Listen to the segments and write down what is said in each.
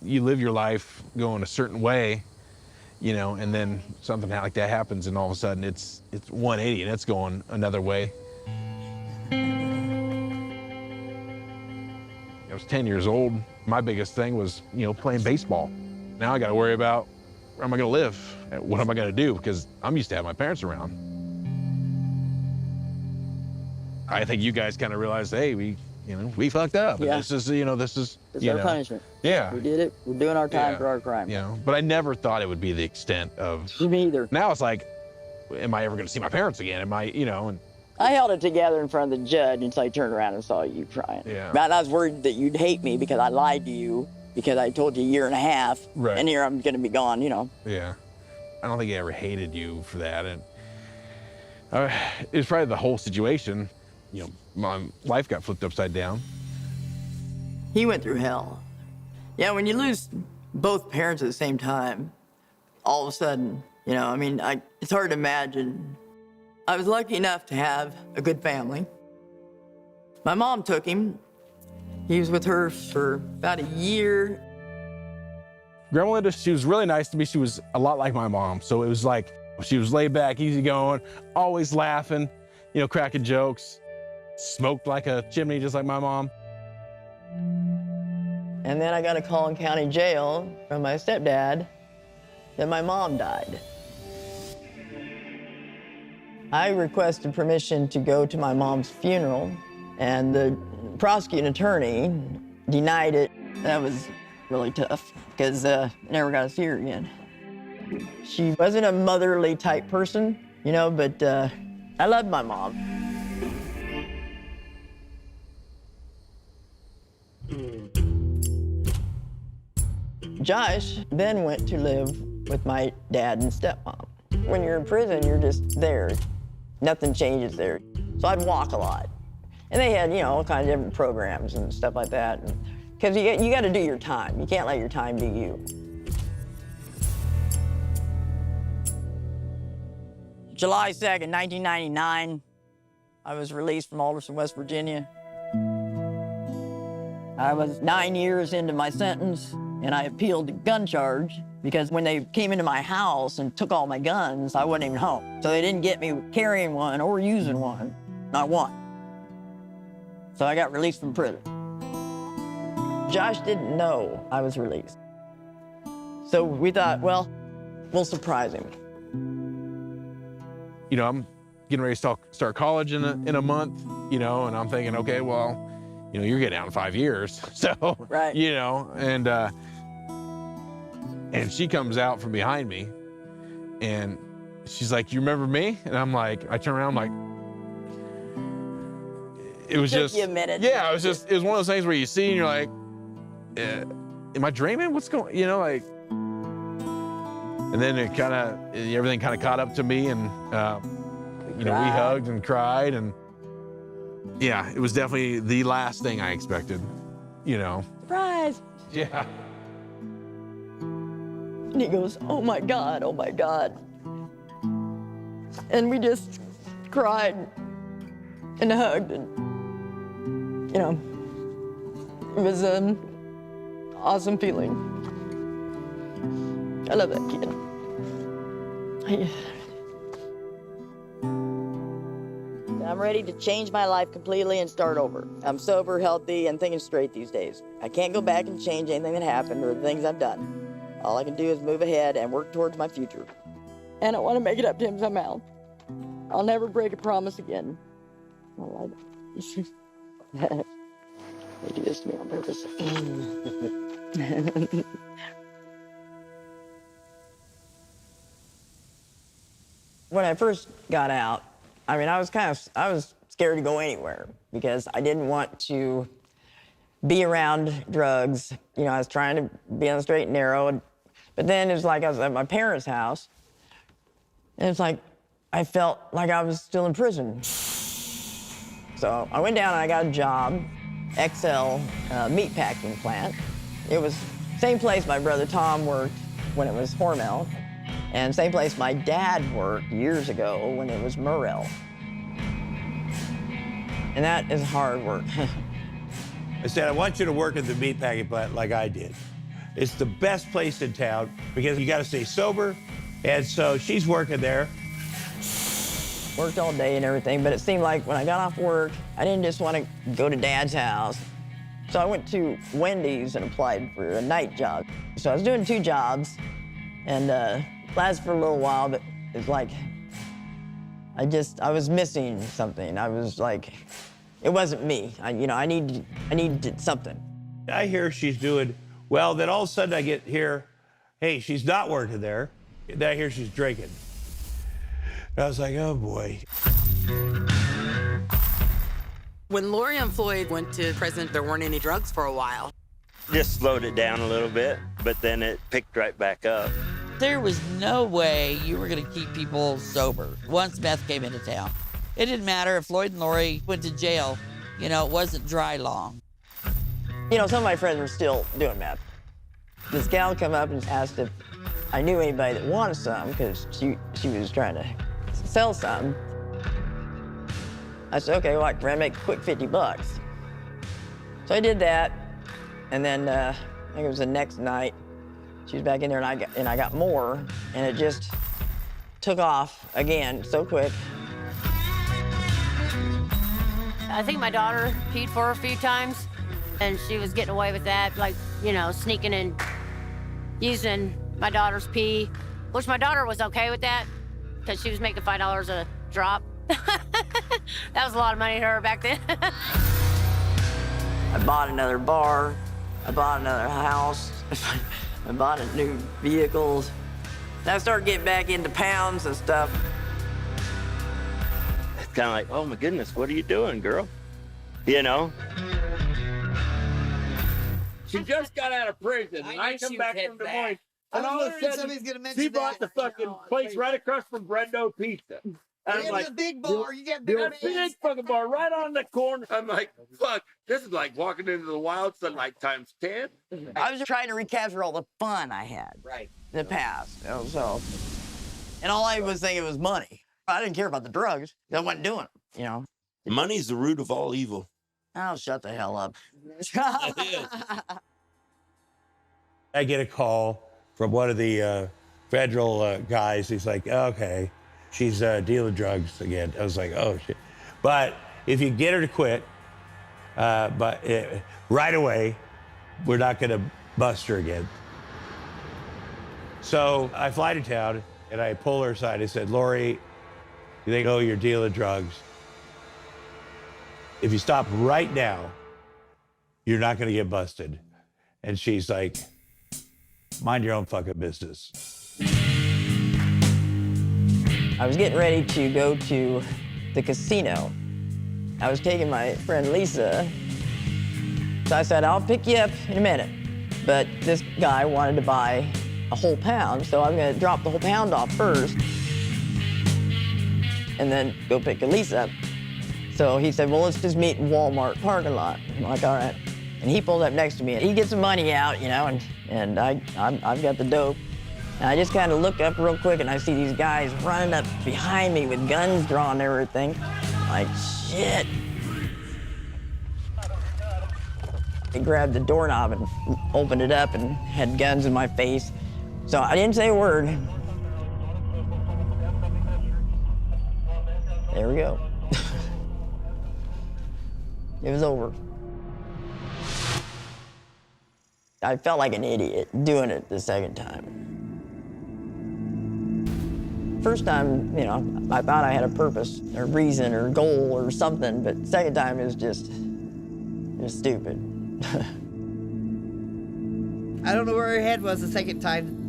you live your life going a certain way, you know, and then something like that happens, and all of a sudden it's 180 and it's going another way. I was 10 years old. My biggest thing was, you know, playing baseball. Now I got to worry about where am I going to live? What am I going to do? Because I'm used to having my parents around. I think you guys kind of realized, hey, we fucked up. Yeah. And this is, you know, this is, It's you our know, punishment. yeah. We did it. We're doing our time Yeah. for our crime. You know, but I never thought it would be the extent of. Me either. Now it's like, am I ever going to see my parents again? Am I, you know, and I held it together in front of the judge until I turned around and saw you crying. Yeah. But I was worried that you'd hate me because I lied to you, because I told you a year and a half, Right. and here I'm going to be gone, you know. yeah. I don't think I ever hated you for that. And it was probably the whole situation. You know, my life got flipped upside down. He went through hell. Yeah, when you lose both parents at the same time, all of a sudden, you know, I mean, it's hard to imagine. I was lucky enough to have a good family. My mom took him. He was with her for about a year. Grandma Linda, she was really nice to me. She was a lot like my mom. So it was like, she was laid back, easygoing, always laughing, you know, cracking jokes, smoked like a chimney, just like my mom. And then I got a call in county jail from my stepdad that my mom died. I requested permission to go to my mom's funeral, and the prosecuting attorney denied it. That was really tough, because I never got to see her again. She wasn't a motherly type person, you know, but I loved my mom. Josh then went to live with my dad and stepmom. When you're in prison, you're just there. Nothing changes there. So I'd walk a lot. And they had, you know, all kinds of different programs and stuff like that. Because you got to do your time. You can't let your time be you. July 2nd, 1999, I was released from Alderson, West Virginia. I was 9 years into my sentence, and I appealed the gun charge because when they came into my house and took all my guns, I wasn't even home. So they didn't get me carrying one or using one, not one. So I got released from prison. Josh didn't know I was released. So we thought, well, we'll surprise him. You know, I'm getting ready to start college in a month, you know, and I'm thinking, okay, well, you know, you're getting out in 5 years. So, Right. You know, and she comes out from behind me and she's like, you remember me? And I'm like, I turn around, I'm like, it was Took just, you a minute. yeah, it was one of those things where you see and you're like, am I dreaming? What's going, you know, like, and then everything kind of caught up to me, and, you know, we hugged and cried, and yeah, it was definitely the last thing I expected, you know. Surprise! Yeah. And he goes, oh my God, oh my God. And we just cried and hugged, and, you know, it was an awesome feeling. I love that kid. I'm ready to change my life completely and start over. I'm sober, healthy, and thinking straight these days. I can't go back and change anything that happened or the things I've done. All I can do is move ahead and work towards my future. And I want to make it up to him somehow. I'll never break a promise again. Well, they do this to me on purpose. When I first got out, I mean, I was scared to go anywhere because I didn't want to be around drugs. You know, I was trying to be on the straight and narrow. But then it was like I was at my parents' house, and it's like I felt like I was still in prison. So I went down and I got a job, XL meat packing plant. It was same place my brother Tom worked when it was Hormel, and same place my dad worked years ago when it was Morrell. And that is hard work. I said, I want you to work at the meatpacking plant like I did. It's the best place in town because you got to stay sober. And so she's working there. Worked all day and everything, but it seemed like when I got off work, I didn't just want to go to Dad's house. So I went to Wendy's and applied for a night job. So I was doing 2 jobs, and lasted for a little while, but it's like, I was missing something. I was like, it wasn't me. I needed something. I hear she's doing well, then all of a sudden I get here, hey, she's not working there. Then I hear she's drinking. And I was like, oh boy. When Lori and Floyd went to prison, there weren't any drugs for a while. Just slowed it down a little bit, but then it picked right back up. There was no way you were going to keep people sober once meth came into town. It didn't matter if Floyd and Lori went to jail, it wasn't dry long. Some of my friends were still doing meth. This gal come up and asked if I knew anybody that wanted some, because she was trying to sell some. I said, okay, well, I can make a quick $50. So I did that, and then I think it was the next night, she was back in there, and I got more, and it just took off again so quick. I think my daughter peed for her a few times, and she was getting away with that, like, sneaking and using my daughter's pee, which my daughter was okay with that, because she was making $5 a drop. That was a lot of money to her back then. I bought another bar, I bought another house, I bought new vehicles. And I started getting back into pounds and stuff. It's kind of like, oh my goodness, what are you doing, girl? She just got out of prison, and I come back from Des Moines, and all of a sudden, she bought the fucking place right across from Brendo Pizza. And I'm like, the big bar, you get big big fucking bar right on the corner. I'm like, fuck, this is like walking into the wild sunlight times 10. I was just trying to recapture all the fun I had in the past. And all I was thinking was money. I didn't care about the drugs. I wasn't doing them, Money's the root of all evil. Oh, shut the hell up. I get a call from one of the federal guys. He's like, okay, she's dealing drugs again. I was like, oh, shit. But if you get her to quit, right away, we're not going to bust her again. So I fly to town, and I pull her aside. I said, Lori, they know you're dealing drugs. If you stop right now, you're not going to get busted. And she's like, mind your own fucking business. I was getting ready to go to the casino. I was taking my friend Lisa. So I said, I'll pick you up in a minute. But this guy wanted to buy a whole pound, so I'm gonna drop the whole pound off first and then go pick Lisa up. So he said, well, let's just meet in Walmart parking lot. I'm like, all right. And he pulled up next to me, and he gets the money out, and I've got the dope. And I just kind of look up real quick, and I see these guys running up behind me with guns drawn and everything. Like, shit. They grabbed the doorknob and opened it up and had guns in my face. So I didn't say a word. There we go. It was over. I felt like an idiot doing it the second time. First time, I thought I had a purpose or reason or goal or something, but second time it was just stupid. I don't know where her head was the second time.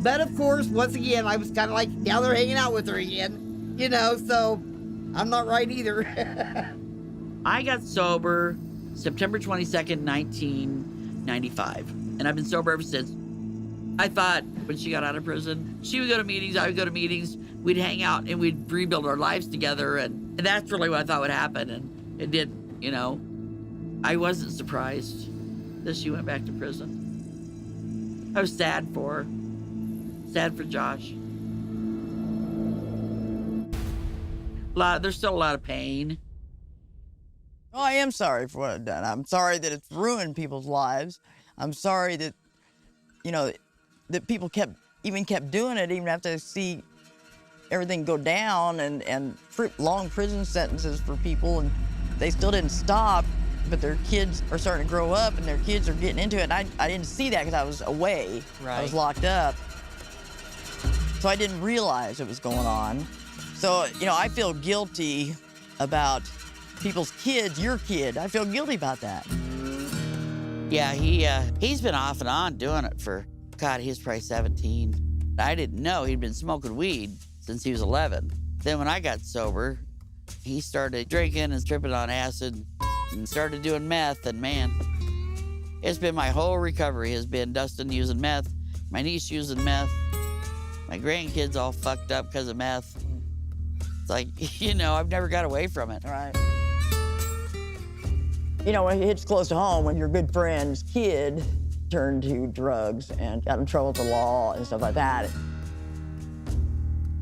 But of course, once again, I was kind of like down there hanging out with her again, so I'm not right either. I got sober September 22nd, 1995, and I've been sober ever since. I thought when she got out of prison, she would go to meetings, I would go to meetings, we'd hang out, and we'd rebuild our lives together, and that's really what I thought would happen, and it did, I wasn't surprised that she went back to prison. I was sad for her, sad for Josh. There's still a lot of pain. Oh, I am sorry for what I've done. I'm sorry that it's ruined people's lives. I'm sorry that, you know, that people kept doing it even after they see everything go down and long prison sentences for people, and they still didn't stop, but their kids are starting to grow up and their kids are getting into it. And I didn't see that because I was away. Right. I was locked up. So I didn't realize it was going on. So, you know, I feel guilty about people's kids, your kid. I feel guilty about that. Yeah, he's been off and on doing it for, God, he was probably 17. I didn't know he'd been smoking weed since he was 11. Then when I got sober, he started drinking and tripping on acid and started doing meth, and man, it's been my whole recovery has been Dustin using meth, my niece using meth, my grandkids all fucked up because of meth. It's like, you know, I've never got away from it. Right. You know, it hits close to home when your good friend's kid turned to drugs and got in trouble with the law and stuff like that.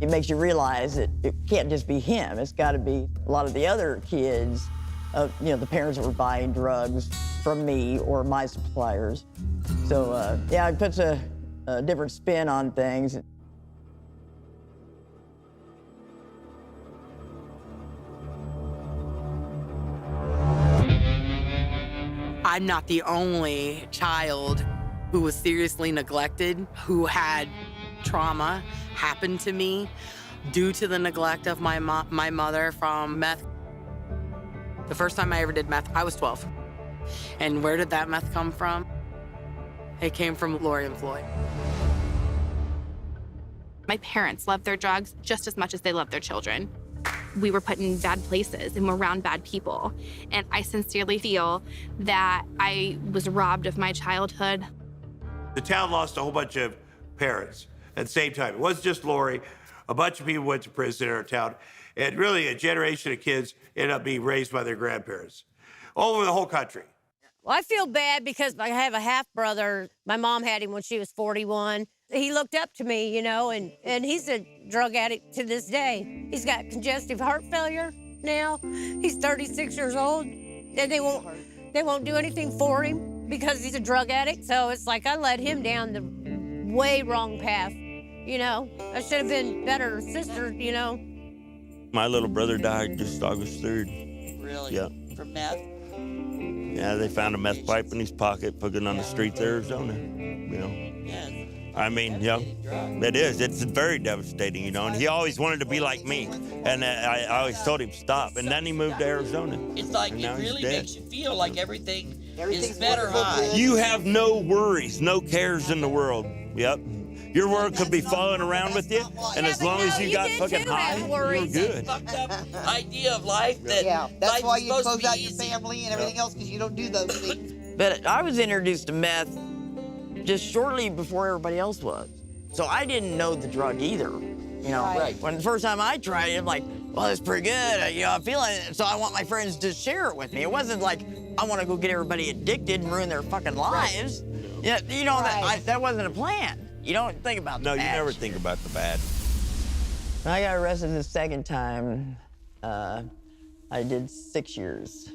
It makes you realize that it can't just be him. It's got to be a lot of the other kids, you know, the parents that were buying drugs from me or my suppliers. So, yeah, it puts a different spin on things. I'm not the only child who was seriously neglected, who had trauma happen to me due to the neglect of my mother from meth. The first time I ever did meth, I was 12. And where did that meth come from? It came from Lori and Floyd. My parents loved their drugs just as much as they loved their children. We were put in bad places and were around bad people. And I sincerely feel that I was robbed of my childhood. The town lost a whole bunch of parents at the same time. It wasn't just Lori. A bunch of people went to prison in our town. And really, a generation of kids ended up being raised by their grandparents all over the whole country. Well, I feel bad because I have a half-brother. My mom had him when she was 41. He looked up to me, you know, and he's a drug addict to this day. He's got congestive heart failure now. He's 36 years old, and they won't do anything for him because he's a drug addict. So it's like I led him down the way wrong path, you know. I should have been better sister, you know. My little brother died just August 3rd. Really? Yeah. From meth? Yeah, they found a meth pipe in his pocket, put it on the streets of Arizona, you know. Yeah. I mean, you know, it is. It's very devastating, you know, and he always wanted to be like me. And I always told him, stop. And then he moved to Arizona. It's like it really makes you feel like everything is better high. You have no worries, no cares in the world. Yep. Your world could be falling around with you, and as long as you got fucking high, you're good. Fucked up idea of life that That's life why is you supposed close to be out your easy. family and everything else because you don't do those things. But I was introduced to meth just shortly before everybody else was. So I didn't know the drug either, you know. Right. When the first time I tried it, I'm like, well, it's pretty good. You know, I'm feeling it. So I want my friends to share it with me. It wasn't like I want to go get everybody addicted and ruin their fucking lives. Yeah, you know, that wasn't a plan. You don't think about the No, you bad. never think about the bad. When I got arrested the second time, I did 6 years.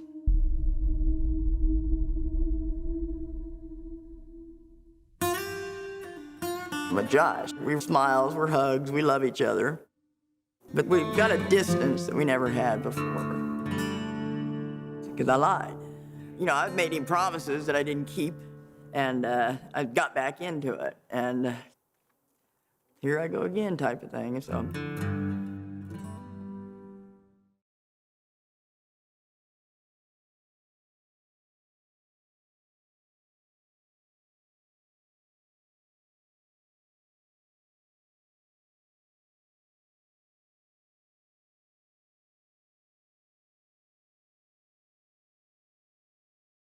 With Josh, we smiles, we're hugs, we love each other. But we've got a distance that we never had before. Because I lied. You know, I've made him promises that I didn't keep, and I got back into it. And here I go again type of thing, so.